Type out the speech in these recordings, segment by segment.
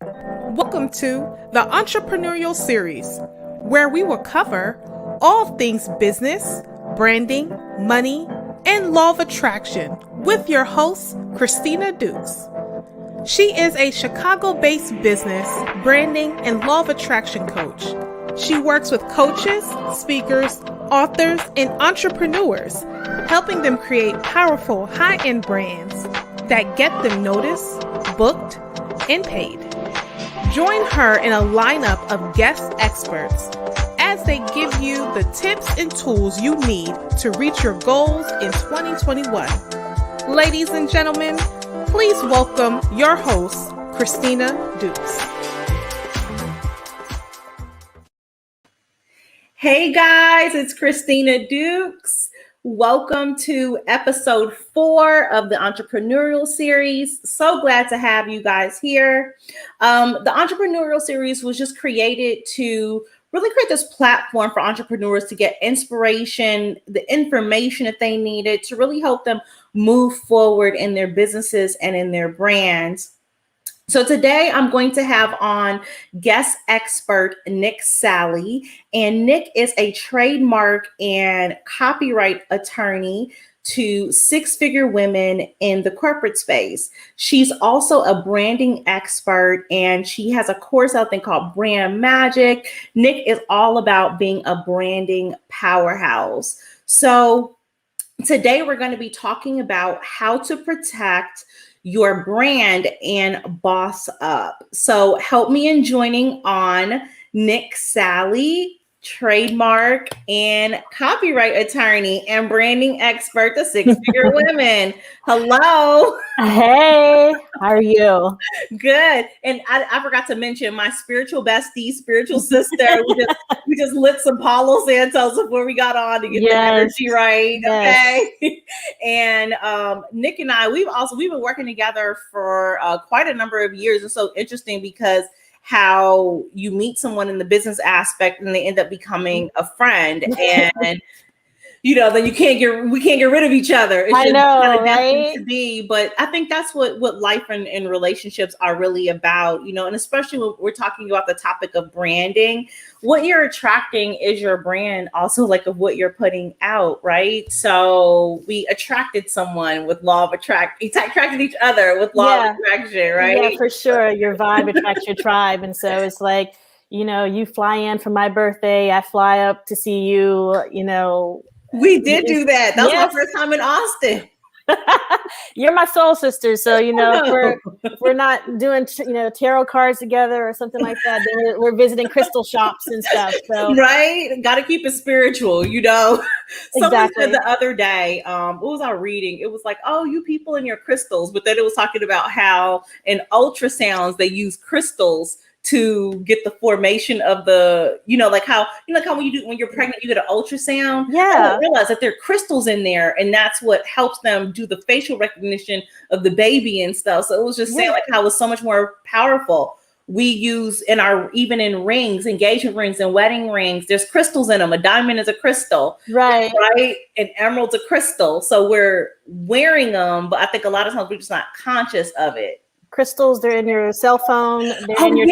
Welcome to the Entrepreneurial Series, where we will cover all things business, branding, money, and law of attraction with your host, Christina Dukes. She is a Chicago-based business, branding, and law of attraction coach. She works with coaches, speakers, authors, and entrepreneurs, helping them create powerful high-end brands that get them noticed, booked, and paid. Join her in a lineup of guest experts as they give you the tips and tools you need to reach your goals in 2021. Ladies and gentlemen, please welcome your host, Christina Dukes. Hey guys, it's Christina Dukes. Welcome to episode 4 of the Entrepreneurial Series. So glad to have you guys here. The Entrepreneurial Series was just created to really create this platform for entrepreneurs to get inspiration, the information that they needed to really help them move forward in their businesses and in their brands. So today I'm going to have on guest expert Nik Sallie, and Nik is a trademark and copyright attorney to six-figure women in the corporate space. She's also a branding expert, and she has a course out there called Brand Magic. Nik is all about being a branding powerhouse. So today we're going to be talking about how to protect your brand and boss up. So help me in joining on Nik Sallie, trademark and copyright attorney and branding expert to six-figure women. Hello. Hey, how are you? Good. And I forgot to mention my spiritual bestie, spiritual sister. We just lit some Palo Santos before we got on to get the energy right. Yes. Okay. And Nik and I, we've been working together for quite a number of years. It's so interesting because how you meet someone in the business aspect and they end up becoming a friend, and then we can't get rid of each other. It's just kind of destined to be. But I think that's what life and relationships are really about, and especially when we're talking about the topic of branding, what you're attracting is your brand also like of what you're putting out, right? So we attracted someone with law of attraction, attracted each other with law of attraction, right? Yeah, for sure. Your vibe attracts your tribe. And so it's like, you fly in for my birthday, I fly up to see you, We did do that. That was my first time in Austin. You're my soul sister. So, if we're not doing, tarot cards together or something like that, then we're visiting crystal shops and stuff. So right. Got to keep it spiritual, Someone Exactly. said the other day, what was I reading? It was like, oh, you people and your crystals. But then it was talking about how in ultrasounds, they use crystals to get the formation of the, like how when you're pregnant, you get an ultrasound. Yeah. I didn't realize that there are crystals in there, and that's what helps them do the facial recognition of the baby and stuff. So it was just saying like how it's so much more powerful. We use even in rings, engagement rings and wedding rings, there's crystals in them. A diamond is a crystal, right? An emerald's a crystal. So we're wearing them, but I think a lot of times we're just not conscious of it. Crystals, they're in your cell phone, they're in your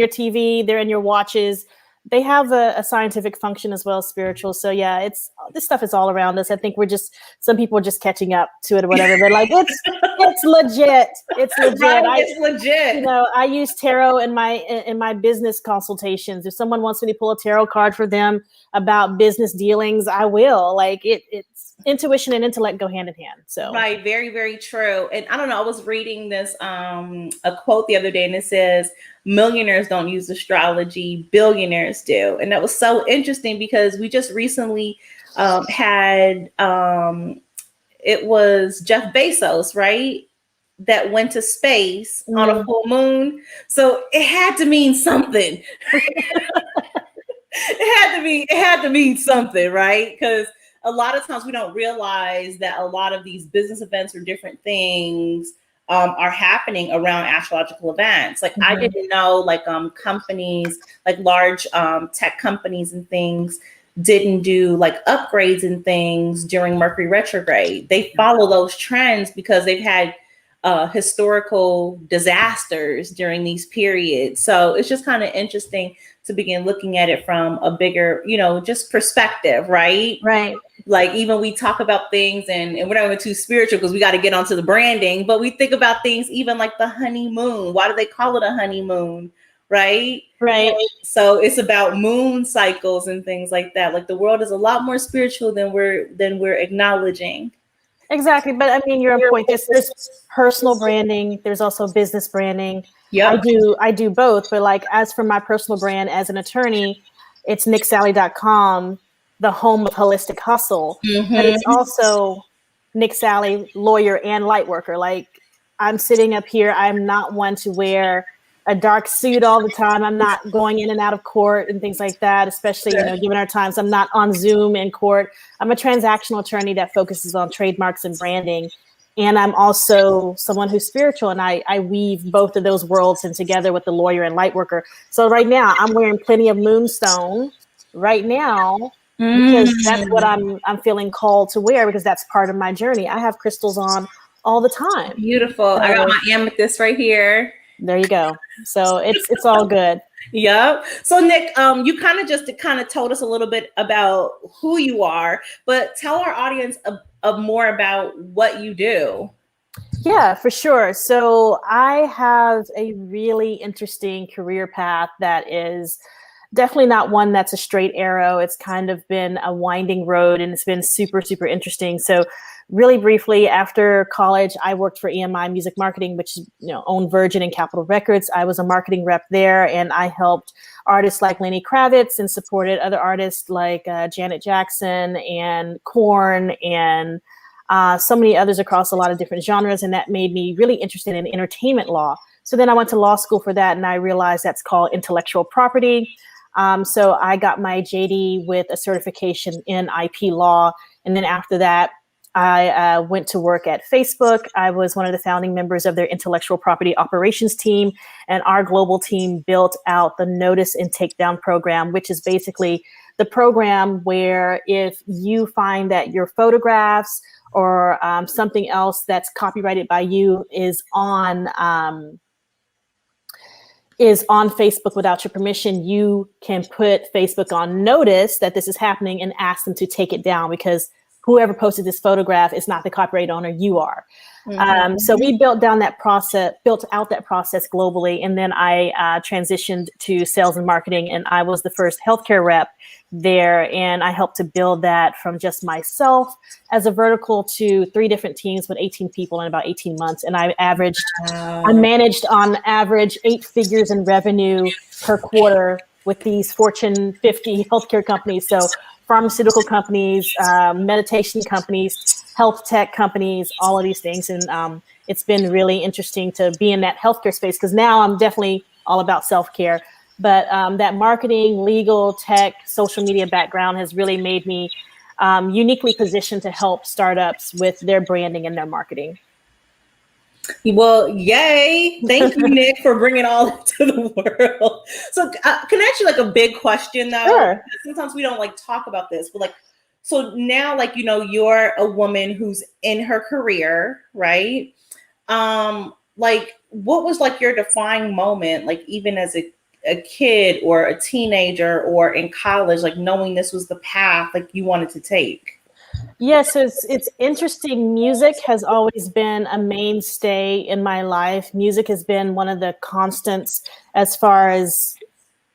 TV, they're in your watches. They have a scientific function as well as spiritual. So yeah, this stuff is all around us. I think some people are just catching up to it or whatever. They're like, it's legit. It's legit. Right, it's legit. I use tarot in my business consultations. If someone wants me to pull a tarot card for them about business dealings, I will. Like it's intuition and intellect go hand in hand. So right, very, very true. And I don't know, I was reading this a quote the other day, and it says, millionaires don't use astrology, billionaires do. And that was so interesting because we just recently had it was Jeff Bezos, right? That went to space on a full moon. So it had to mean something. It had to mean something, right? Because a lot of times we don't realize that a lot of these business events or different things are happening around astrological events. Like I didn't know, like companies, like large tech companies and things didn't do like upgrades and things during Mercury retrograde. They follow those trends because they've had historical disasters during these periods. So it's just kind of interesting to begin looking at it from a bigger, just perspective, right? Right. Like even we talk about things and we're not even too spiritual because we got to get onto the branding, but we think about things even like the honeymoon. Why do they call it a honeymoon? Right. So it's about moon cycles and things like that. Like the world is a lot more spiritual than we're acknowledging. Exactly. But I mean, you're on point. There's personal branding. There's also business branding. Yeah. I do both. But like, as for my personal brand as an attorney, it's niksallie.com, the home of holistic hustle. But it's also Nik Sallie, lawyer and light worker. Like, I'm sitting up here. I'm not one to wear a dark suit all the time. I'm not going in and out of court and things like that, especially, given our times. I'm not on Zoom in court. I'm a transactional attorney that focuses on trademarks and branding. And I'm also someone who's spiritual, and I weave both of those worlds in together with the lawyer and light worker. So right now I'm wearing plenty of moonstone right now because that's what I'm feeling called to wear, because that's part of my journey. I have crystals on all the time. Beautiful. So, I got my amethyst right here. There you go. So it's all good. Yep. So Nik, you kind of told us a little bit about who you are, but tell our audience more about what you do. Yeah, for sure. So I have a really interesting career path that is definitely not one that's a straight arrow. It's kind of been a winding road, and it's been super, super interesting. So really briefly, after college, I worked for EMI Music Marketing, which is, owned Virgin and Capitol Records. I was a marketing rep there, and I helped artists like Lenny Kravitz and supported other artists like Janet Jackson and Korn and so many others across a lot of different genres. And that made me really interested in entertainment law. So then I went to law school for that, and I realized that's called intellectual property. So I got my JD with a certification in IP law. And then after that, I went to work at Facebook. I was one of the founding members of their intellectual property operations team, and our global team built out the Notice and Takedown program, which is basically the program where if you find that your photographs or something else that's copyrighted by you is on Facebook without your permission, you can put Facebook on notice that this is happening and ask them to take it down, because whoever posted this photograph is not the copyright owner, you are. So we built out that process globally. And then I transitioned to sales and marketing, and I was the first healthcare rep there. And I helped to build that from just myself as a vertical to 3 different teams with 18 people in about 18 months. And I managed on average 8 figures in revenue per quarter with these Fortune 50 healthcare companies. So pharmaceutical companies, meditation companies, health tech companies, all of these things. And it's been really interesting to be in that healthcare space, because now I'm definitely all about self-care. But that marketing, legal, tech, social media background has really made me uniquely positioned to help startups with their branding and their marketing. Well, yay. Thank you, Nik, for bringing all that to the world. So can I ask you like a big question though? Sure. Sometimes we don't like talk about this, but like, so now like, you're a woman who's in her career, right? Like what was like your defining moment, like even as a kid or a teenager or in college, like knowing this was the path like you wanted to take? Yes, it's interesting. Music has always been a mainstay in my life. Music has been one of the constants as far as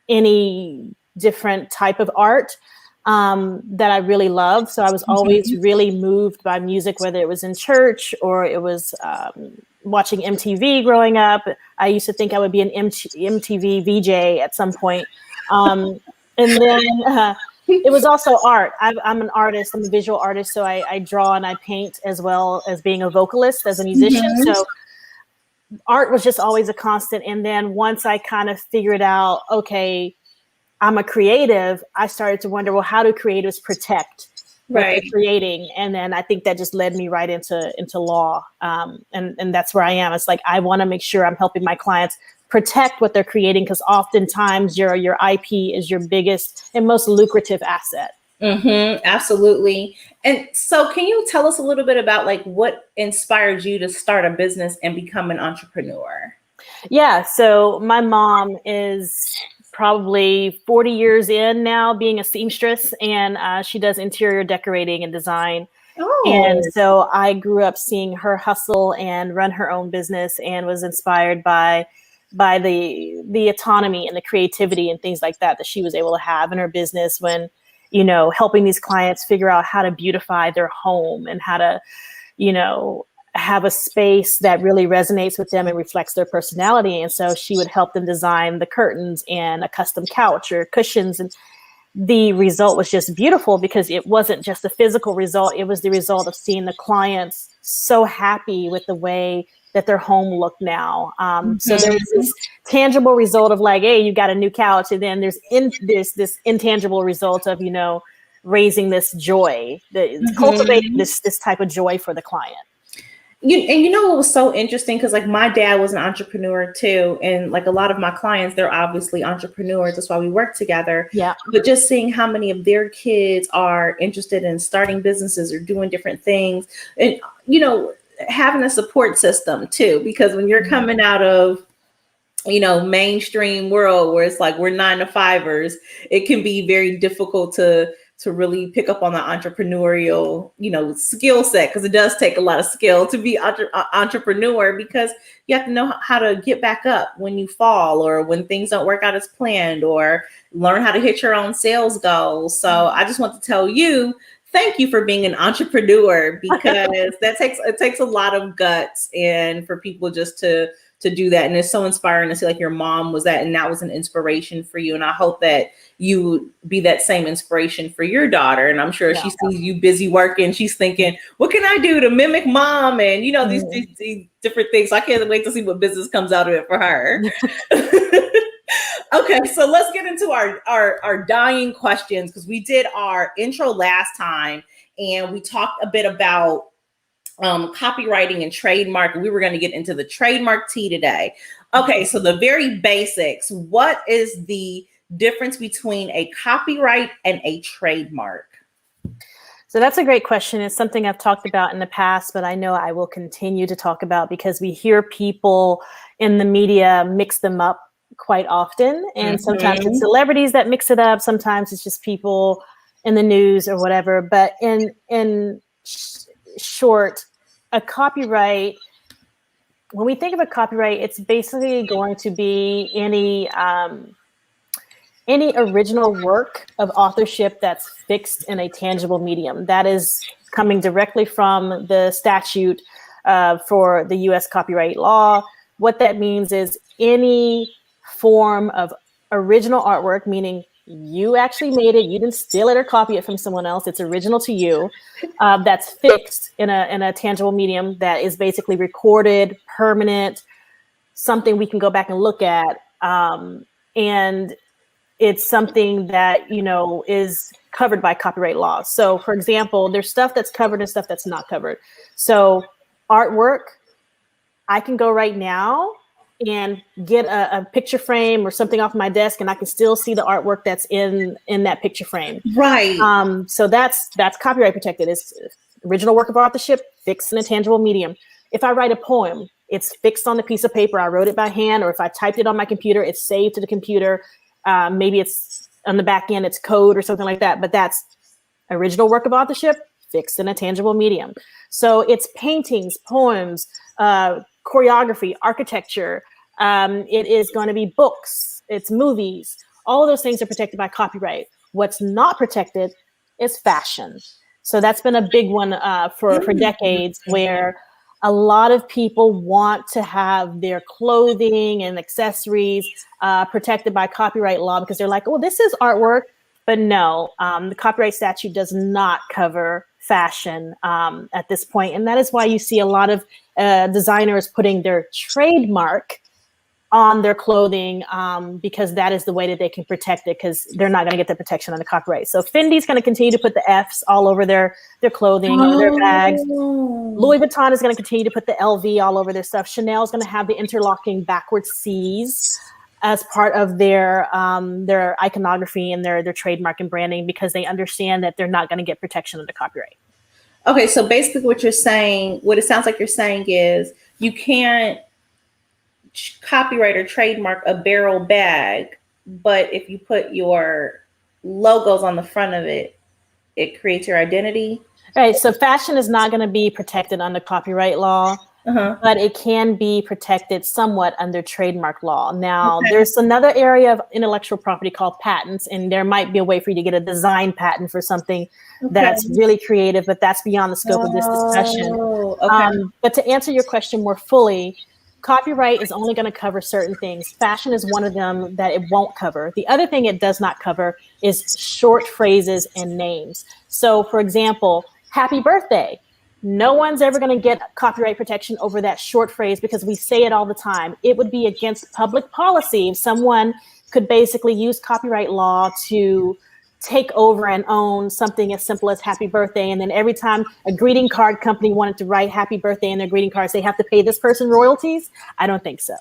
any different type of art that I really love. So I was always really moved by music, whether it was in church or it was watching MTV growing up. I used to think I would be an MTV VJ at some point. And then it was also art. I'm an artist. I'm a visual artist. So I draw and I paint, as well as being a vocalist, as a musician. So art was just always a constant. And then once I kind of figured out, okay, I'm a creative, I started to wonder, well, how do creatives protect what they're creating? And then I think that just led me right into law. And that's where I am. It's like, I want to make sure I'm helping my clients protect what they're creating, because oftentimes your IP is your biggest and most lucrative asset. Absolutely. And so can you tell us a little bit about like what inspired you to start a business and become an entrepreneur? Yeah. So my mom is probably 40 years in now being a seamstress, and she does interior decorating and design. And Oh, so I grew up seeing her hustle and run her own business, and was inspired by the autonomy and the creativity and things like that she was able to have in her business when, helping these clients figure out how to beautify their home and how to, you know, have a space that really resonates with them and reflects their personality. And so she would help them design the curtains and a custom couch or cushions. And the result was just beautiful because it wasn't just the physical result. It was the result of seeing the clients so happy with the way that their home looked now. So there was this tangible result of like, hey, you got a new couch. And then there's this intangible result of, raising this joy, cultivating this type of joy for the client. What was so interesting, because like my dad was an entrepreneur too, and like a lot of my clients, they're obviously entrepreneurs. That's why we work together. Yeah. But just seeing how many of their kids are interested in starting businesses or doing different things, and having a support system too, because when you're coming out of mainstream world where it's like we're 9-to-5ers, it can be very difficult to really pick up on the entrepreneurial, skill set, because it does take a lot of skill to be entrepreneur, because you have to know how to get back up when you fall or when things don't work out as planned, or learn how to hit your own sales goals. So I just want to tell you, thank you for being an entrepreneur, because it takes a lot of guts, and for people just to do that. And it's so inspiring to see like your mom was that, and that was an inspiration for you. And I hope that you would be that same inspiration for your daughter. And I'm sure she sees you busy working, she's thinking, what can I do to mimic mom? And these different things. So I can't wait to see what business comes out of it for her. Okay, so let's get into our dying questions, because we did our intro last time and we talked a bit about copywriting and trademark. We were going to get into the trademark tea today. Okay, so the very basics. What is the difference between a copyright and a trademark? So that's a great question. It's something I've talked about in the past, but I know I will continue to talk about because we hear people in the media mix them up quite often. And sometimes it's celebrities that mix it up. Sometimes it's just people in the news or whatever. But in short, a copyright, when we think of a copyright, it's basically going to be any original work of authorship that's fixed in a tangible medium. That is coming directly from the statute for the U.S. copyright law. What that means is any form of original artwork, meaning you actually made it, you didn't steal it or copy it from someone else, it's original to you, that's fixed in a tangible medium, that is basically recorded, permanent, something we can go back and look at, and it's something that is covered by copyright law. So for example, there's stuff that's covered and stuff that's not covered. So artwork, I can go right now and get a picture frame or something off my desk, and I can still see the artwork that's in that picture frame. Right. So that's copyright protected. It's original work of authorship fixed in a tangible medium. If I write a poem, it's fixed on the piece of paper. I wrote it by hand, or if I typed it on my computer, it's saved to the computer. Maybe it's on the back end, it's code or something like that. But that's original work of authorship fixed in a tangible medium. So it's paintings, poems, choreography, architecture. It is going to be books, it's movies. All of those things are protected by copyright. What's not protected is fashion. So that's been a big one for decades, where a lot of people want to have their clothing and accessories protected by copyright law, because they're like, oh, this is artwork. But no, the copyright statute does not cover fashion at this point. And that is why you see a lot of designers putting their trademark on their clothing, because that is the way that they can protect it, because they're not going to get the protection on the copyright. So Fendi's going to continue to put the F's all over their clothing, or their bags. Louis Vuitton is going to continue to put the LV all over their stuff. Chanel is going to have the interlocking backward C's. as part of their iconography and their trademark and branding, because they understand that they're not going to get protection under copyright. Okay, so basically what you're saying, what it sounds like you're saying is you can't copyright or trademark a barrel bag, but if you put your logos on the front of it, it creates your identity. Right. So fashion is not going to be protected under copyright law, but it can be protected somewhat under trademark law. Now, there's another area of intellectual property called patents, and there might be a way for you to get a design patent for something that's really creative, but that's beyond the scope of this discussion. But to answer your question more fully, copyright is only going to cover certain things. Fashion is one of them that it won't cover. The other thing it does not cover is short phrases and names. So, for example, happy birthday. No one's ever going to get copyright protection over that short phrase because we say it all the time. It would be against public policy if someone could basically use copyright law to take over and own something as simple as happy birthday. And then every time a greeting card company wanted to write happy birthday in their greeting cards, they have to pay this person royalties. I don't think so.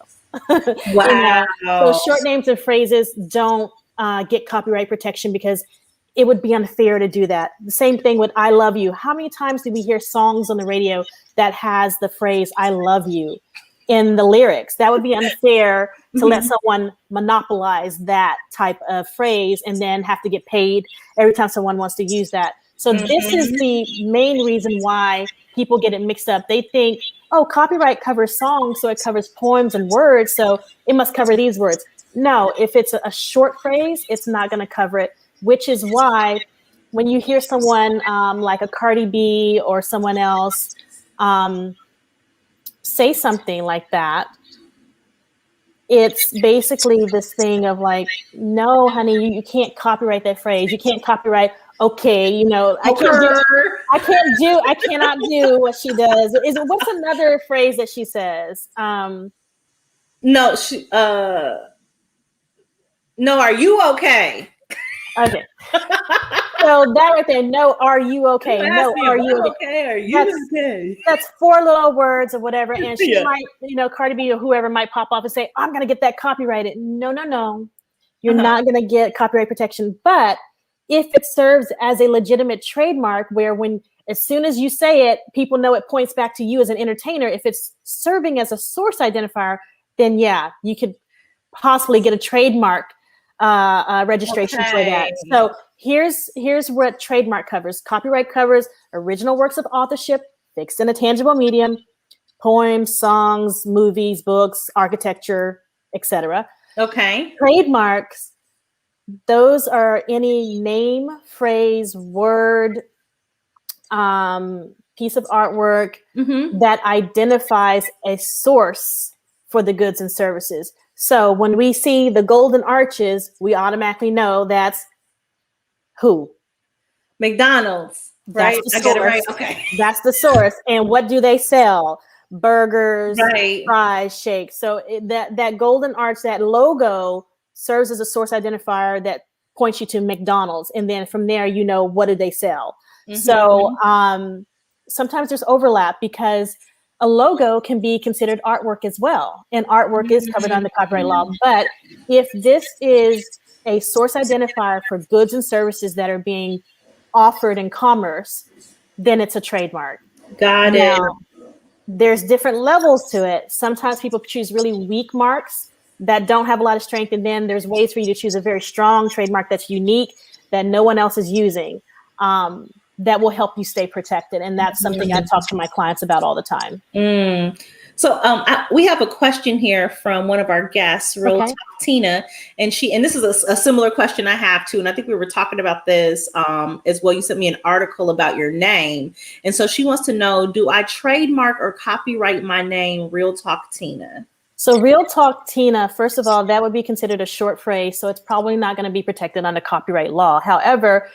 Wow. So short names and phrases don't get copyright protection because it would be unfair to do that. The same thing with I love you. How many times do we hear songs on the radio that has the phrase I love you in the lyrics? That would be unfair to let someone monopolize that type of phrase and then have to get paid every time someone wants to use that. So this is the main reason why people get it mixed up. They think, oh, copyright covers songs, so it covers poems and words, so it must cover these words. No, if it's a short phrase, it's not going to cover it, which is why when you hear someone like a Cardi B or someone else say something like that, it's basically this thing of like, no, honey, you can't copyright that phrase. You can't copyright, okay, you know, I cannot do what she does. What's another phrase that she says? No, are you okay? Okay. So that right there, no, are you okay? No, are you okay? Are you okay? That's 4 little words or whatever. And she might, you know, Cardi B or whoever might pop off and say, I'm going to get that copyrighted. No. You're not going to get copyright protection. But if it serves as a legitimate trademark where as soon as you say it, people know it points back to you as an entertainer. If it's serving as a source identifier, then yeah, you could possibly get a trademark registration for that. So here's what trademark covers. Copyright covers original works of authorship fixed in a tangible medium, poems, songs, movies, books, architecture, etc. Okay. Trademarks, those are any name, phrase, word, piece of artwork that identifies a source for the goods and services. So when we see the golden arches, we automatically know that's who? McDonald's, right? I get it right. Okay. That's the source. And what do they sell? Burgers, fries, shakes. So that golden arch, that logo serves as a source identifier that points you to McDonald's. And then from there, you know, what do they sell? So sometimes there's overlap because a logo can be considered artwork as well. And artwork is covered under copyright law. But if this is a source identifier for goods and services that are being offered in commerce, then it's a trademark. Got it. There's different levels to it. Sometimes people choose really weak marks that don't have a lot of strength. And then there's ways for you to choose a very strong trademark that's unique, that no one else is using. That will help you stay protected. And that's something I talk to my clients about all the time. So we have a question here from one of our guests, Real Talk Tina, and this is a similar question I have too. And I think we were talking about this as well. You sent me an article about your name. And so she wants to know, do I trademark or copyright my name, Real Talk Tina? So Real Talk Tina, first of all, that would be considered a short phrase. So it's probably not going to be protected under copyright law. However,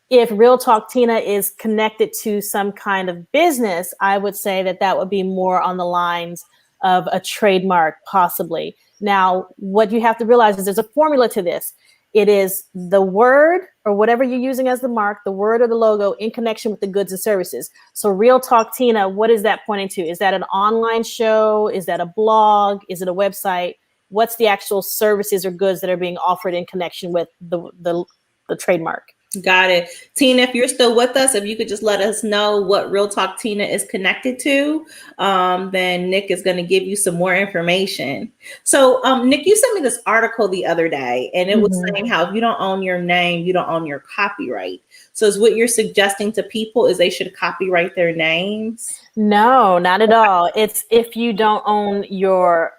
if Real Talk Tina is connected to some kind of business, I would say that would be more on the lines of a trademark, possibly. Now, what you have to realize is there's a formula to this. It is the word or whatever you're using as the mark, the word or the logo in connection with the goods and services. So Real Talk Tina, what is that pointing to? Is that an online show? Is that a blog? Is it a website? what's the actual services or goods that are being offered in connection with the trademark. Got it. Tina, if you're still with us, if you could just let us know what Real Talk Tina is connected to, then Nik is going to give you some more information. So, Nik, you sent me this article the other day, and it was saying how if you don't own your name, you don't own your copyright. So is what you're suggesting to people is they should copyright their names? No, not at all. It's if you don't own your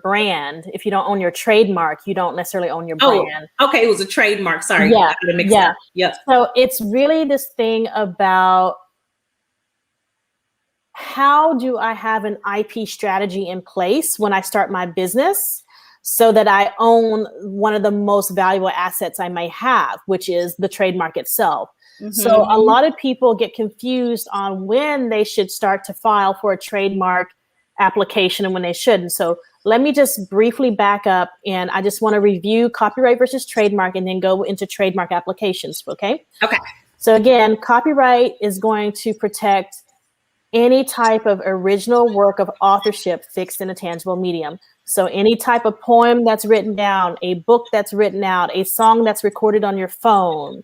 brand, if you don't own your trademark, you don't necessarily own your brand. Okay, it was a trademark. Sorry, yeah, I got it mixed up. Yep. So it's really this thing about how do I have an IP strategy in place when I start my business so that I own one of the most valuable assets I may have, which is the trademark itself. So a lot of people get confused on when they should start to file for a trademark application and when they shouldn't. So let me just briefly back up, and I just want to review copyright versus trademark and then go into trademark applications. Okay. So again, copyright is going to protect any type of original work of authorship fixed in a tangible medium. So any type of poem that's written down, a book that's written out, a song that's recorded on your phone,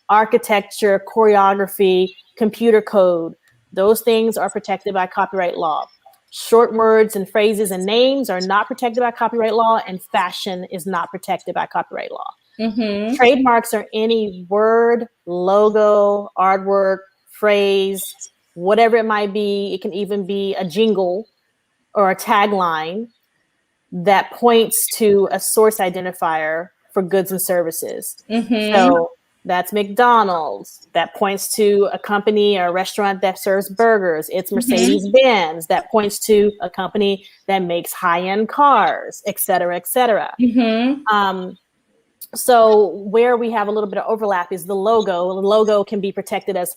architecture, choreography, computer code, those things are protected by copyright law. Short words and phrases and names are not protected by copyright law, and fashion is not protected by copyright law. Trademarks are any word, logo, artwork, phrase, whatever it might be. It can even be a jingle or a tagline that points to a source identifier for goods and services. So that's McDonald's. That points to a company or a restaurant that serves burgers. It's Mercedes-Benz. That points to a company that makes high-end cars, et cetera, et cetera. So where we have a little bit of overlap is the logo. The logo can be protected as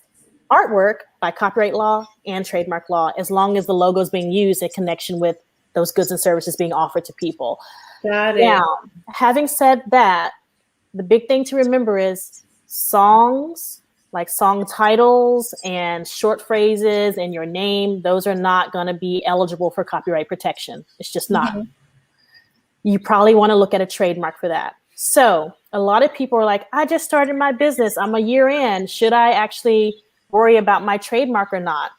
artwork by copyright law and trademark law, as long as the logo is being used in connection with those goods and services being offered to people. Got it. Now, having said that, the big thing to remember is songs, like song titles and short phrases and your name, those are not going to be eligible for copyright protection. It's just not. You probably want to look at a trademark for that. So a lot of people are like, I just started my business. I'm a year in. Should I actually worry about my trademark or not?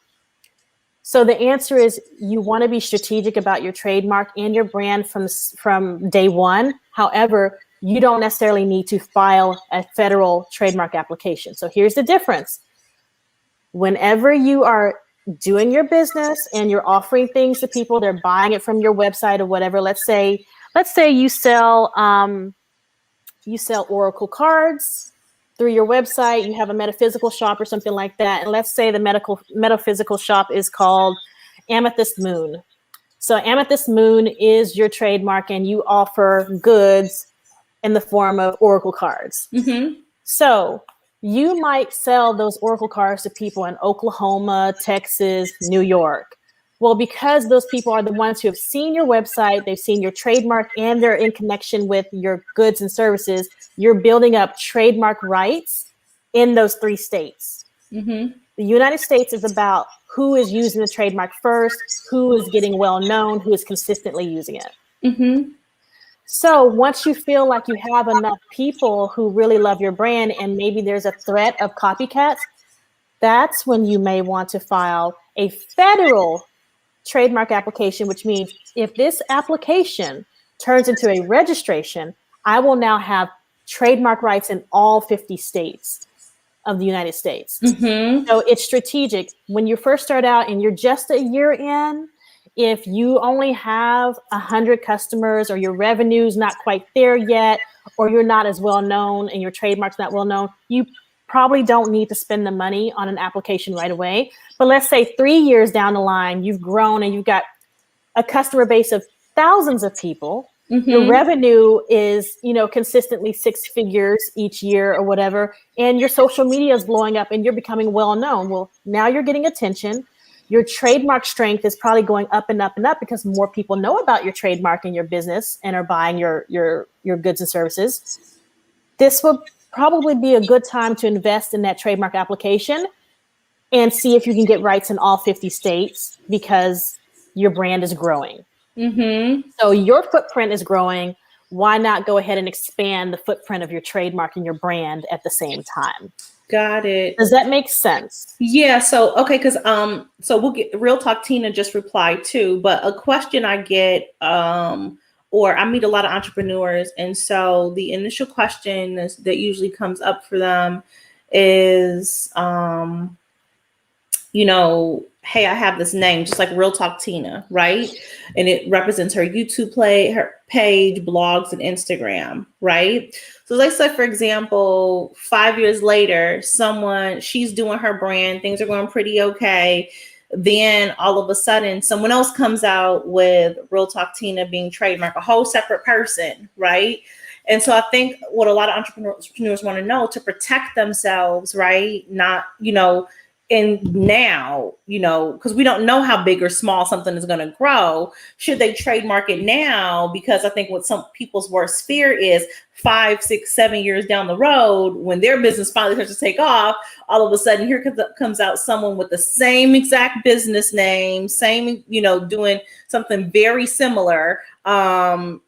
So the answer is you want to be strategic about your trademark and your brand from day one. However, you don't necessarily need to file a federal trademark application. So here's the difference. Whenever you are doing your business and you're offering things to people, they're buying it from your website or whatever. Let's say you sell Oracle cards through your website. You have a metaphysical shop or something like that. And let's say the metaphysical shop is called Amethyst Moon. So Amethyst Moon is your trademark, and you offer goods in the form of Oracle cards. So you might sell those Oracle cards to people in Oklahoma, Texas, New York. Well, because those people are the ones who have seen your website, they've seen your trademark, and they're in connection with your goods and services, you're building up trademark rights in those 3 states. The United States is about who is using the trademark first, who is getting well known, who is consistently using it. So once you feel like you have enough people who really love your brand and maybe there's a threat of copycats, that's when you may want to file a federal trademark application, which means if this application turns into a registration, I will now have trademark rights in all 50 states of the United States. So it's strategic. When you first start out and you're just a year in, if you only have 100 customers or your revenue's not quite there yet, or you're not as well known and your trademark's not well known, you probably don't need to spend the money on an application right away. But let's say 3 years down the line, you've grown and you've got a customer base of thousands of people. Your revenue is, consistently 6 figures each year or whatever, and your social media is blowing up and you're becoming well known. Well, now you're getting attention. Your trademark strength is probably going up and up and up because more people know about your trademark and your business and are buying your goods and services. This will probably be a good time to invest in that trademark application and see if you can get rights in all 50 states because your brand is growing. Mm-hmm. So your footprint is growing. Why not go ahead and expand the footprint of your trademark and your brand at the same time? Got it. Does that make sense? Yeah. So, okay. Cause, so we'll get Real Talk Tina just replied too, but a question I get, or I meet a lot of entrepreneurs. And so the initial question that usually comes up for them is, hey, I have this name, just like Real Talk Tina, right? And it represents her YouTube her page, blogs, and Instagram, right? So let's say, for example, 5 years later, she's doing her brand, things are going pretty okay. Then all of a sudden, someone else comes out with Real Talk Tina being trademarked, a whole separate person, right? And so I think what a lot of entrepreneurs want to know to protect themselves, right? Not, and now, because we don't know how big or small something is going to grow, should they trademark it now? Because I think what some people's worst fear is 5, 6, 7 years down the road, when their business finally starts to take off, all of a sudden here comes out someone with the same exact business name, same, doing something very similar, and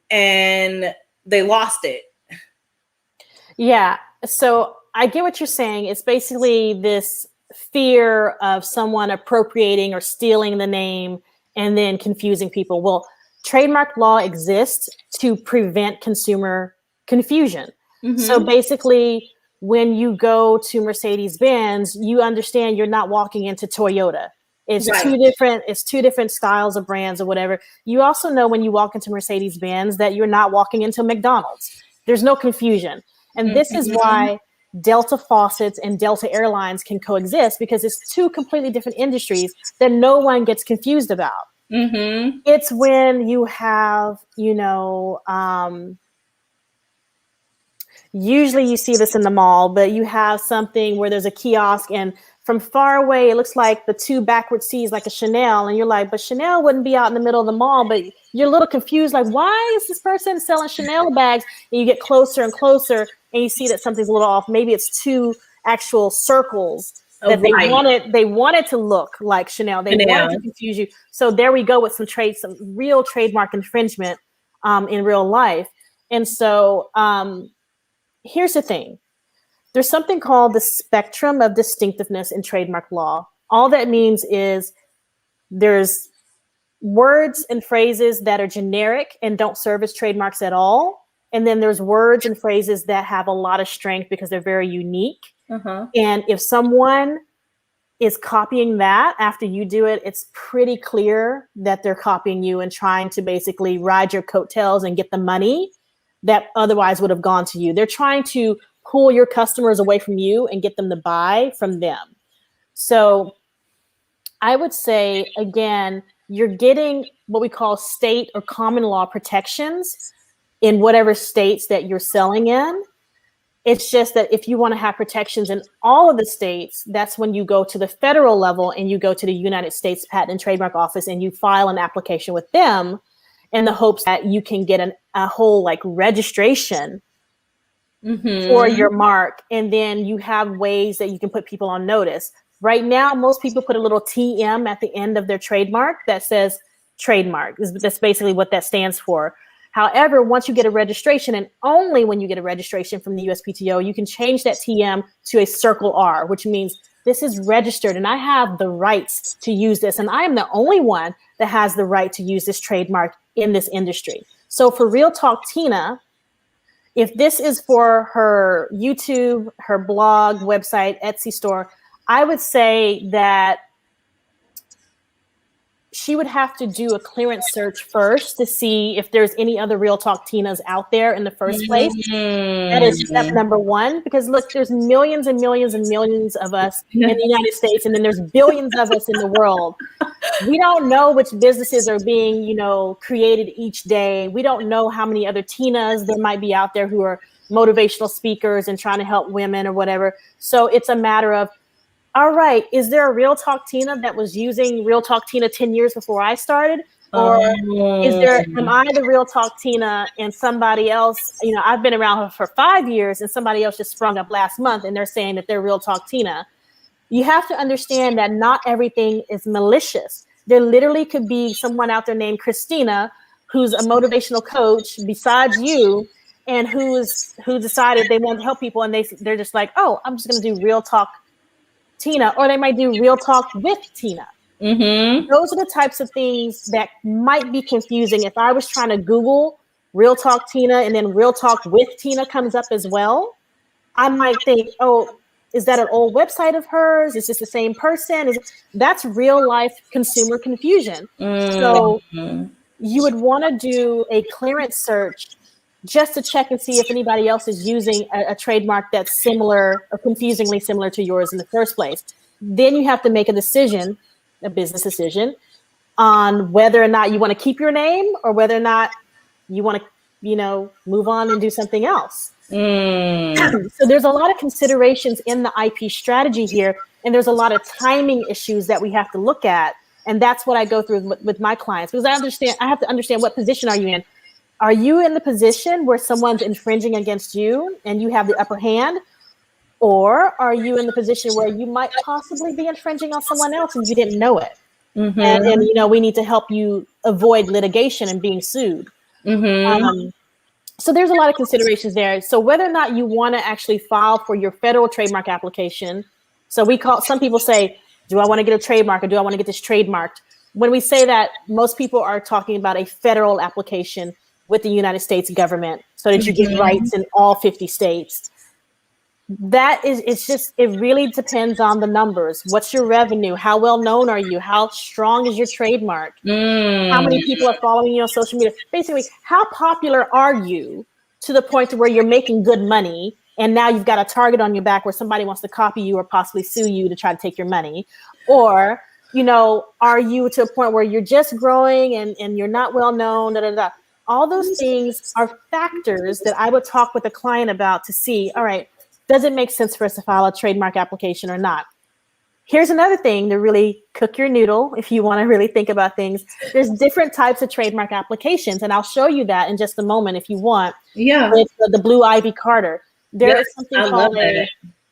they lost it. Yeah. So I get what you're saying. It's basically this fear of someone appropriating or stealing the name and then confusing people. Well, trademark law exists to prevent consumer confusion. Mm-hmm. So basically, when you go to Mercedes-Benz, you understand you're not walking into Toyota. It's right. two different styles of brands or whatever. You also know when you walk into Mercedes-Benz that you're not walking into McDonald's. There's no confusion. And this is why Delta Faucets and Delta Airlines can coexist, because it's two completely different industries that no one gets confused about. Mm-hmm. It's when you have, usually you see this in the mall, but you have something where there's a kiosk and from far away, it looks like the two backward C's like a Chanel. And you're like, but Chanel wouldn't be out in the middle of the mall. But you're a little confused, like, why is this person selling Chanel bags? And you get closer and closer and you see that something's a little off. Maybe it's two actual circles that they wanted to look like Chanel. They wanted to confuse you. So there we go with some real trademark infringement in real life. And so here's the thing. There's something called the spectrum of distinctiveness in trademark law. All that means is there's words and phrases that are generic and don't serve as trademarks at all. And then there's words and phrases that have a lot of strength because they're very unique. Uh-huh. And if someone is copying that after you do it, it's pretty clear that they're copying you and trying to basically ride your coattails and get the money that otherwise would have gone to you. They're trying to pull your customers away from you and get them to buy from them. So I would say, again, you're getting what we call state or common law protections in whatever states that you're selling in. It's just that if you want to have protections in all of the states, that's when you go to the federal level and you go to the United States Patent and Trademark Office and you file an application with them in the hopes that you can get a whole like registration for your mark. And then you have ways that you can put people on notice. Right now, most people put a little TM at the end of their trademark that says trademark. That's basically what that stands for. However, once you get a registration, and only when you get a registration from the USPTO, you can change that TM to a circle R, which means this is registered and I have the rights to use this. And I am the only one that has the right to use this trademark in this industry. So for Real Talk Tina, if this is for her YouTube, her blog, website, Etsy store, I would say that she would have to do a clearance search first to see if there's any other Real Talk Tinas out there in the first place. That is step number one, because look, there's millions and millions and millions of us in the United States, and then there's billions of us in the world. We don't know which businesses are being, created each day. We don't know how many other Tinas there might be out there who are motivational speakers and trying to help women or whatever. So it's a matter of, all right, is there a Real Talk Tina that was using Real Talk Tina 10 years before I started? Or am I the Real Talk Tina and somebody else, I've been around for 5 years and somebody else just sprung up last month and they're saying that they're Real Talk Tina. You have to understand that not everything is malicious. There literally could be someone out there named Christina who's a motivational coach besides you, and who decided they want to help people, and they're just like, oh, I'm just going to do Real Talk Tina, or they might do Real Talk with Tina. Mm-hmm. Those are the types of things that might be confusing. If I was trying to Google Real Talk Tina and then Real Talk with Tina comes up as well, I might think, oh, is that an old website of hers? Is this the same person? That's real life consumer confusion. So you would want to do a clearance search just to check and see if anybody else is using a trademark that's similar or confusingly similar to yours in the first place. Then you have to make a decision, a business decision, on whether or not you want to keep your name or whether or not you want to, move on and do something else. So there's a lot of considerations in the IP strategy here, and there's a lot of timing issues that we have to look at. And that's what I go through with my clients, because I have to understand, what position are you in? Are you in the position where someone's infringing against you and you have the upper hand? Or are you in the position where you might possibly be infringing on someone else and you didn't know it? Mm-hmm. And we need to help you avoid litigation and being sued. Mm-hmm. So there's a lot of considerations there. So whether or not you want to actually file for your federal trademark application. So some people say, do I want to get a trademark or do I want to get this trademarked? When we say that, most people are talking about a federal application with the United States government so that you get rights in all 50 states. It really depends on the numbers. What's your revenue? How well known are you? How strong is your trademark? How many people are following you on social media? Basically, how popular are you to the point to where you're making good money and now you've got a target on your back where somebody wants to copy you or possibly sue you to try to take your money? Or, are you to a point where you're just growing and you're not well known, All those things are factors that I would talk with a client about to see, all right, does it make sense for us to file a trademark application or not? Here's another thing to really cook your noodle if you want to really think about things. There's different types of trademark applications, and I'll show you that in just a moment if you want. Yeah. With the Blue Ivy Carter. There is something called a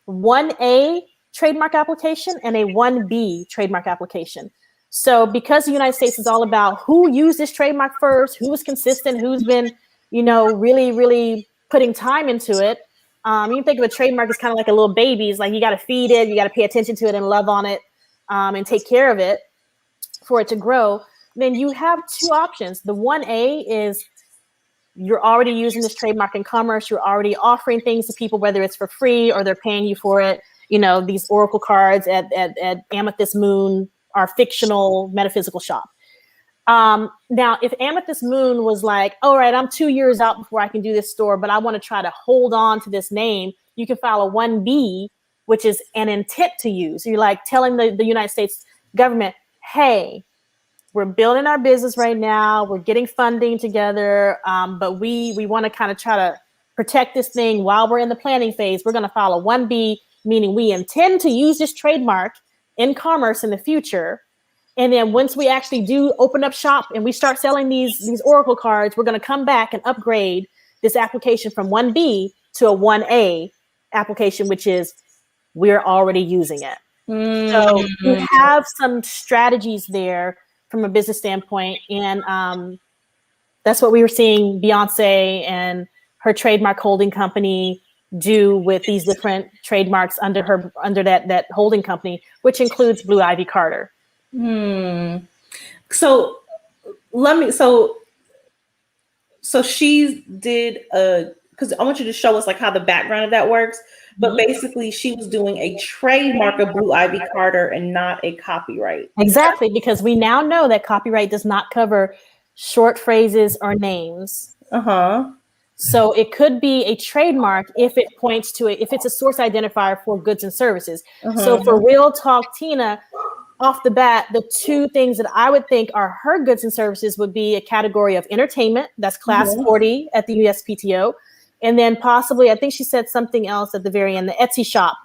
1A trademark application and a 1B trademark application. So because the United States is all about who used this trademark first, who was consistent, who's been, really, really putting time into it. You can think of a trademark as kind of like a little baby. It's like you got to feed it, you got to pay attention to it and love on it and take care of it for it to grow. Then you have two options. The 1A is you're already using this trademark in commerce. You're already offering things to people, whether it's for free or they're paying you for it. These oracle cards at Amethyst Moon, our fictional metaphysical shop. Now, if Amethyst Moon was like, all right, I'm 2 years out before I can do this store, but I want to try to hold on to this name, you can file a 1B, which is an intent to use. You're like telling the United States government, hey, we're building our business right now. We're getting funding together, but we want to kind of try to protect this thing while we're in the planning phase. We're going to file a 1B, meaning we intend to use this trademark in commerce in the future. And then once we actually do open up shop and we start selling these oracle cards, we're going to come back and upgrade this application from 1B to a 1A application, which is we're already using it. So you have some strategies there from a business standpoint. And that's what we were seeing Beyonce and her trademark holding company do with these different trademarks under that holding company, which includes Blue Ivy Carter. So she did because I want you to show us like how the background of that works. But basically, she was doing a trademark of Blue Ivy Carter and not a copyright. Exactly, because we now know that copyright does not cover short phrases or names. So it could be a trademark if it points to it, if it's a source identifier for goods and services. So for Real Talk Tina, off the bat, the two things that I would think are her goods and services would be a category of entertainment, that's class 40 at the USPTO. And then possibly, I think she said something else at the very end, the Etsy shop.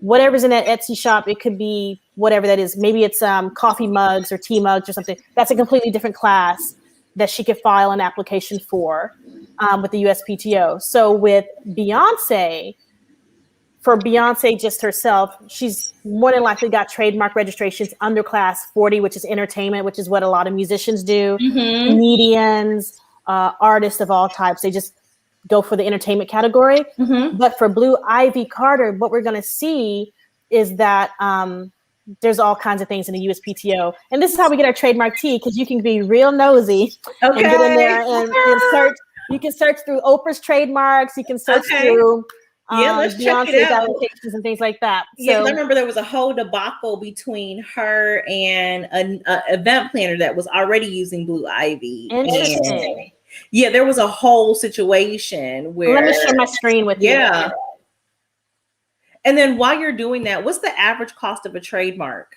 Whatever's in that Etsy shop, it could be whatever that is. Maybe it's coffee mugs or tea mugs or something. That's a completely different class that she could file an application for with the USPTO. So with Beyonce, for Beyonce just herself, she's more than likely got trademark registrations under class 40, which is entertainment, which is what a lot of musicians do, comedians, artists of all types. They just go for the entertainment category. But for Blue Ivy Carter, what we're going to see is that there's all kinds of things in the USPTO. And this is how we get our trademark tea, because you can be real nosy and get in there and search. You can search through Oprah's trademarks. You can search through let's check it Beyonce's out. applications and things like that. Yeah, I remember there was a whole debacle between her and an event planner that was already using Blue Ivy. Interesting. Yeah, there was a whole situation where. Let me share my screen with you. Yeah. And then while you're doing that, what's the average cost of a trademark?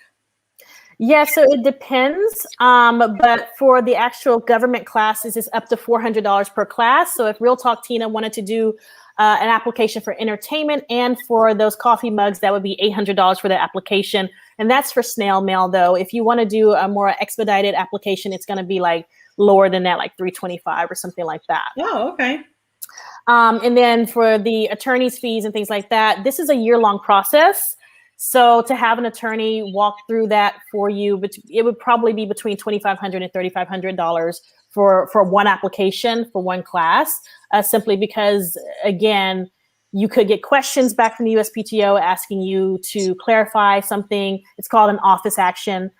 Yeah, so it depends. But for the actual government classes, it's up to $400 per class. So if Real Talk Tina wanted to do an application for entertainment and for those coffee mugs, that would be $800 for the application. And that's for snail mail, though. If you want to do a more expedited application, it's going to be like lower than that, like $325 or something like that. Oh, okay. And then for the attorney's fees and things like that, this is a year-long process. So to have an attorney walk through that for you, it would probably be between $2,500 and $3,500 for one application, for one class, simply because, again, you could get questions back from the USPTO asking you to clarify something. It's called an office action.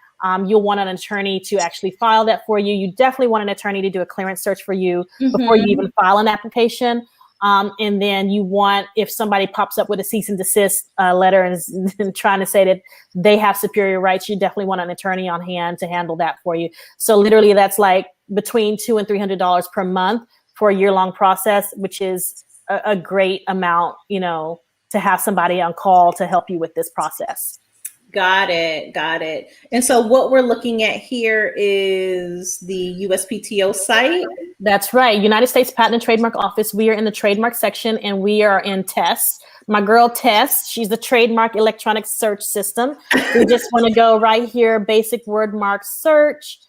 You'll want an attorney to actually file that for you. You definitely want an attorney to do a clearance search for you before you even file an application. And then you want, if somebody pops up with a cease and desist letter and trying to say that they have superior rights, you definitely want an attorney on hand to handle that for you. So literally that's like between $200 and $300 per month for a year-long process, which is a great amount, to have somebody on call to help you with this process. Got it. And so what we're looking at here is the USPTO site. That's right. United States Patent and Trademark Office. We are in the trademark section and we are in Tess. My girl Tess, she's the trademark electronic search system. We just want to go right here, basic word mark search.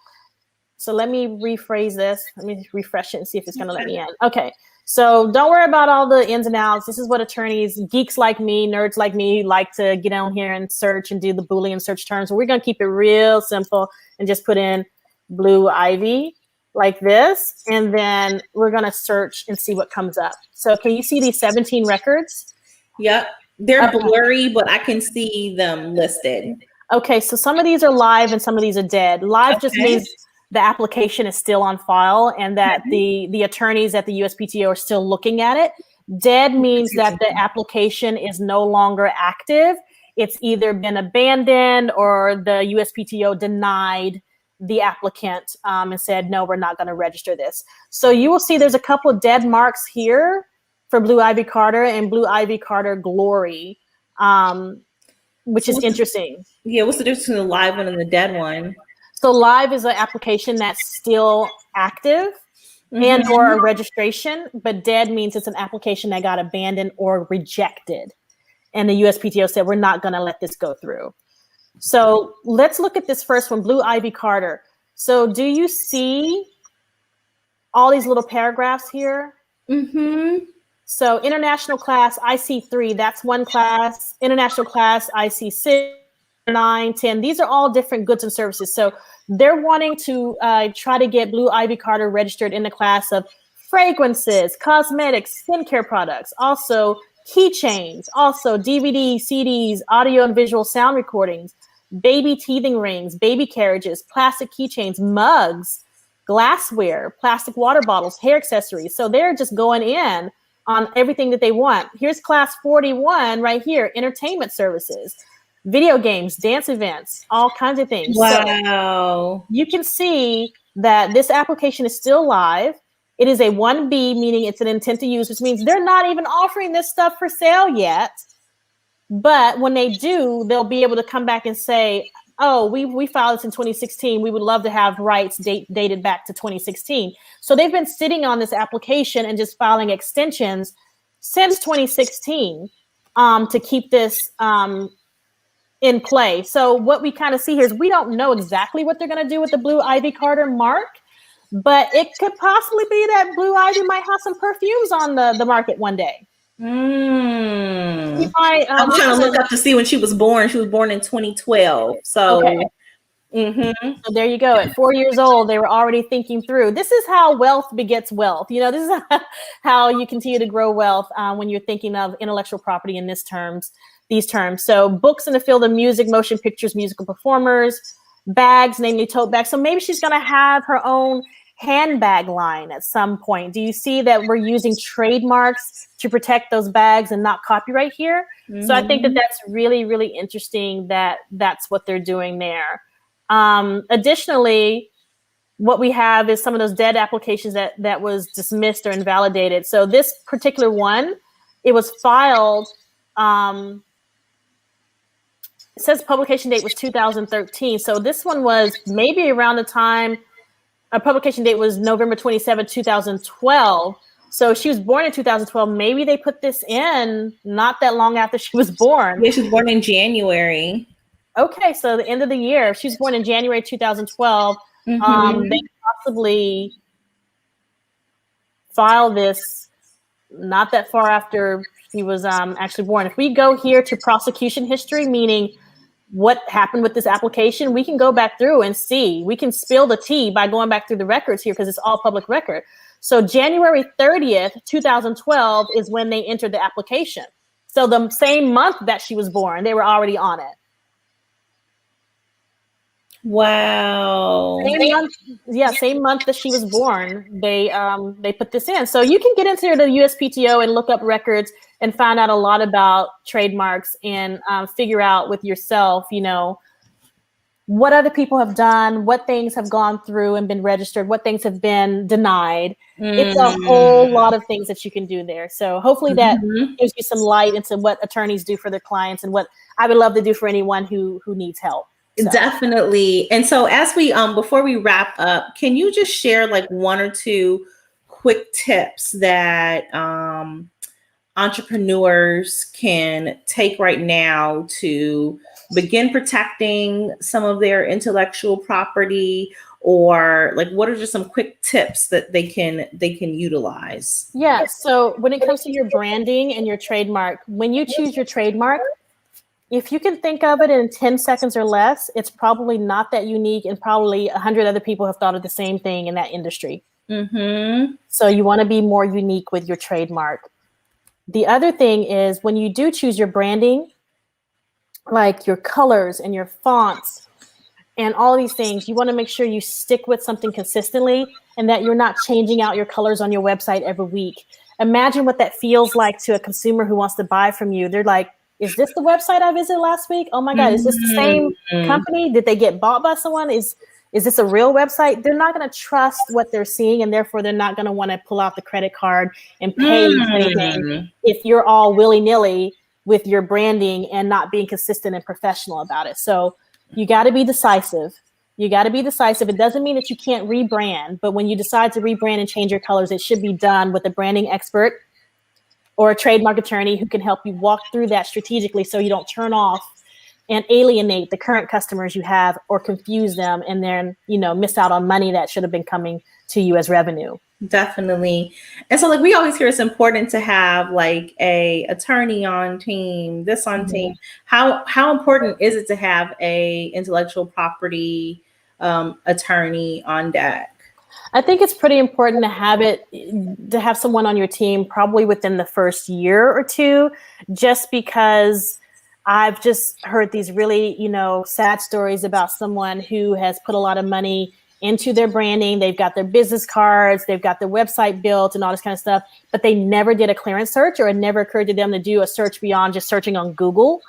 So let me rephrase this. Let me refresh it and see if it's going to let me in. Okay. So don't worry about all the ins and outs. This is what attorneys, geeks like me, nerds like me, like to get on here and search and do the Boolean search terms. So we're going to keep it real simple and just put in Blue Ivy like this. And then we're going to search and see what comes up. So can you see these 17 records? Yep. They're blurry, but I can see them listed. Okay. So some of these are live and some of these are dead. Live just means the application is still on file and that the attorneys at the USPTO are still looking at it. Dead means that the application is no longer active. It's either been abandoned or the USPTO denied the applicant and said, no, we're not going to register this. So you will see there's a couple of dead marks here for Blue Ivy Carter and Blue Ivy Carter Glory, which is interesting. Yeah, what's the difference between the live one and the dead one? So live is an application that's still active and or a registration, but dead means it's an application that got abandoned or rejected. And the USPTO said, we're not going to let this go through. So let's look at this first one, Blue Ivy Carter. So do you see all these little paragraphs here? So international class, IC3, that's one class. International class, IC6. 9, 10, these are all different goods and services. So they're wanting to try to get Blue Ivy Carter registered in the class of fragrances, cosmetics, skincare products, also keychains, also DVD, CDs, audio and visual sound recordings, baby teething rings, baby carriages, plastic keychains, mugs, glassware, plastic water bottles, hair accessories. So they're just going in on everything that they want. Here's class 41 right here, entertainment services. Video games, dance events, all kinds of things. Wow. So you can see that this application is still live. It is a 1B, meaning it's an intent to use, which means they're not even offering this stuff for sale yet. But when they do, they'll be able to come back and say, oh, we filed this in 2016. We would love to have rights dated back to 2016. So they've been sitting on this application and just filing extensions since 2016 to keep this in play. So what we kind of see here is we don't know exactly what they're going to do with the Blue Ivy Carter mark, but it could possibly be that Blue Ivy might have some perfumes on the market one day. I'm trying to look up to see when she was born. She was born in 2012. So Mm-hmm. So there you go. At 4 years old, they were already thinking through. This is how wealth begets wealth. This is how you continue to grow wealth when you're thinking of intellectual property in these terms. So books in the field of music, motion pictures, musical performers, bags, namely tote bags. So maybe she's going to have her own handbag line at some point. Do you see that we're using trademarks to protect those bags and not copyright here? Mm-hmm. So I think that that's really, really interesting that that's what they're doing there. Additionally, what we have is some of those dead applications that was dismissed or invalidated. So this particular one, it was filed, it says publication date was 2013. So this one was maybe around the time, a publication date was November 27, 2012. So she was born in 2012. Maybe they put this in not that long after she was born. Yeah, she was born in January. Okay, so the end of the year. She was born in January 2012. Mm-hmm. They possibly filed this not that far after she was actually born. If we go here to prosecution history, meaning what happened with this application, we can go back through and see. We can spill the tea by going back through the records here because it's all public record. So January 30th, 2012 is when they entered the application. So the same month that she was born, they were already on it. Wow. Same month that she was born, they put this in. So you can get into the USPTO and look up records and find out a lot about trademarks and figure out with yourself, what other people have done, what things have gone through and been registered, what things have been denied. It's a whole lot of things that you can do there. So hopefully that gives you some light into what attorneys do for their clients and what I would love to do for anyone who needs help. So. Definitely. And so as we, before we wrap up, can you just share like one or two quick tips that entrepreneurs can take right now to begin protecting some of their intellectual property, or like what are just some quick tips that they can utilize? Yeah. So when it comes to your branding and your trademark, when you choose your trademark, if you can think of it in 10 seconds or less, it's probably not that unique, and probably 100 other people have thought of the same thing in that industry. Mm-hmm. So you want to be more unique with your trademark. The other thing is when you do choose your branding, like your colors and your fonts and all these things, you want to make sure you stick with something consistently and that you're not changing out your colors on your website every week. Imagine what that feels like to a consumer who wants to buy from you. They're like, is this the website I visited last week? Oh my God, is this the same company? Did they get bought by someone? Is this a real website? They're not going to trust what they're seeing, and therefore they're not going to want to pull out the credit card and pay anything if you're all willy-nilly with your branding and not being consistent and professional about it. So you got to be decisive. It doesn't mean that you can't rebrand, but when you decide to rebrand and change your colors, it should be done with a branding expert or a trademark attorney who can help you walk through that strategically so you don't turn off and alienate the current customers you have or confuse them and then, miss out on money that should have been coming to you as revenue. Definitely. And so like we always hear it's important to have like a attorney on team, team. How important is it to have a intellectual property attorney on deck? I think it's pretty important to have someone on your team probably within the first year or two, just because I've just heard these really, sad stories about someone who has put a lot of money into their branding. They've got their business cards, they've got their website built and all this kind of stuff, but they never did a clearance search, or it never occurred to them to do a search beyond just searching on Google.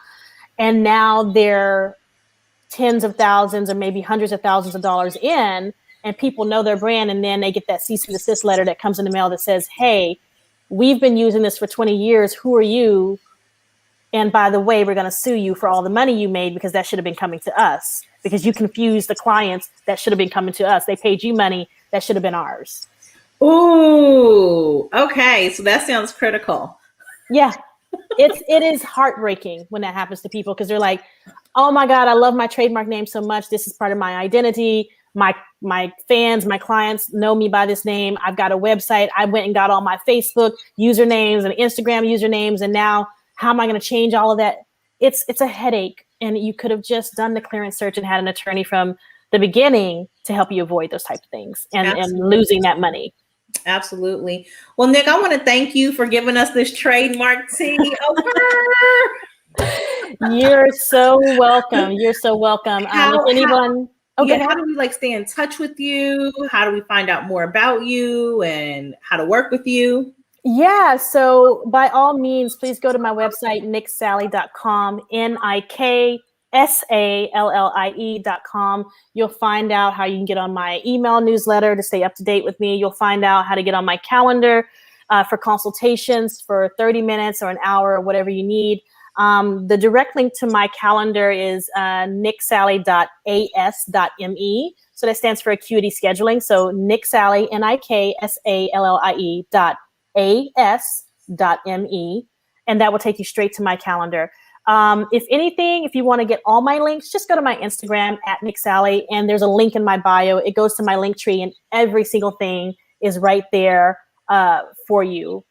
And now they're tens of thousands or maybe hundreds of thousands of dollars in, and people know their brand, and then they get that cease and desist letter that comes in the mail that says, hey, we've been using this for 20 years. Who are you? And by the way, we're going to sue you for all the money you made because that should have been coming to us, because you confused the clients that should have been coming to us. They paid you money that should have been ours. Ooh, okay. So that sounds critical. Yeah, it is heartbreaking when that happens to people, because they're like, oh my God, I love my trademark name so much. This is part of my identity. My fans, my clients know me by this name. I've got a website. I went and got all my Facebook usernames and Instagram usernames. And now how am I going to change all of that? it's a headache, and you could have just done the clearance search and had an attorney from the beginning to help you avoid those types of things and losing that money. Absolutely. Well, Nik, I want to thank you for giving us this trademark tea. You're so welcome. You're so welcome. If anyone, how do we like stay in touch with you? How do we find out more about you and how to work with you? Yeah, so by all means, please go to my website, niksallie.com, NIKSALLIE.com. You'll find out how you can get on my email newsletter to stay up to date with me. You'll find out how to get on my calendar for consultations for 30 minutes or an hour or whatever you need. The direct link to my calendar is niksallie.as.me. So that stands for Acuity Scheduling. So Nik Sallie, NIKSALLIE.as.me, and that will take you straight to my calendar. If anything, if you want to get all my links, just go to my Instagram at Nik Sallie, and there's a link in my bio. It goes to my link tree, and every single thing is right there for you.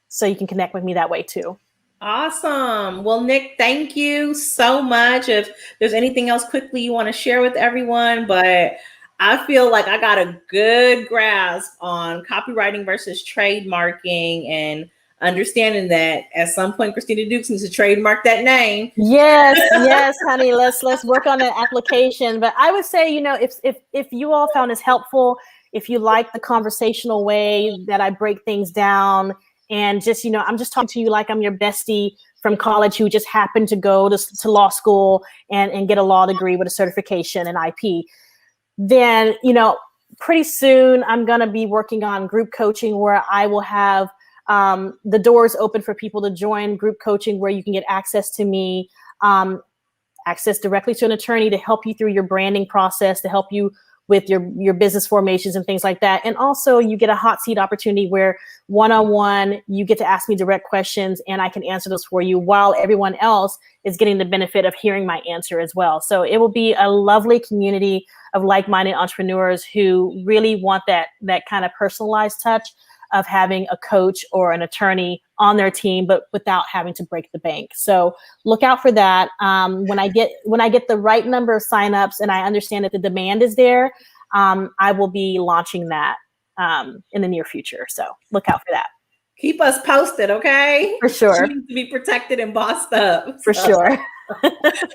So you can connect with me that way too. Awesome. Well, Nik, thank you so much. If there's anything else quickly you want to share with everyone, but I feel like I got a good grasp on copywriting versus trademarking and understanding that at some point Christina Dukes needs to trademark that name. Yes, honey. Let's work on that application. But I would say, if you all found this helpful, if you like the conversational way that I break things down, and just, I'm just talking to you like I'm your bestie from college who just happened to go to law school and get a law degree with a certification in IP. Then, pretty soon I'm going to be working on group coaching where I will have the doors open for people to join group coaching where you can get access to me, access directly to an attorney to help you through your branding process, to help you with your business formations and things like that. And also you get a hot seat opportunity where one-on-one, you get to ask me direct questions and I can answer those for you while everyone else is getting the benefit of hearing my answer as well. So it will be a lovely community of like-minded entrepreneurs who really want that kind of personalized touch of having a coach or an attorney on their team, but without having to break the bank. So look out for that. When I get the right number of signups and I understand that the demand is there, I will be launching that in the near future. So look out for that. Keep us posted, okay? For sure. She needs to be protected and bossed up. For sure.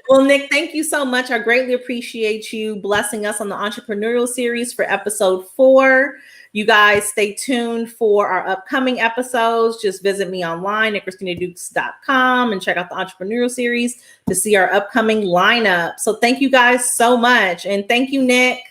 Well, Nik, thank you so much. I greatly appreciate you blessing us on the Entrepreneurial Series for episode 4. You guys stay tuned for our upcoming episodes. Just visit me online at ChristinaDukes.com and check out the Entrepreneurial Series to see our upcoming lineup. So thank you guys so much. And thank you, Nik.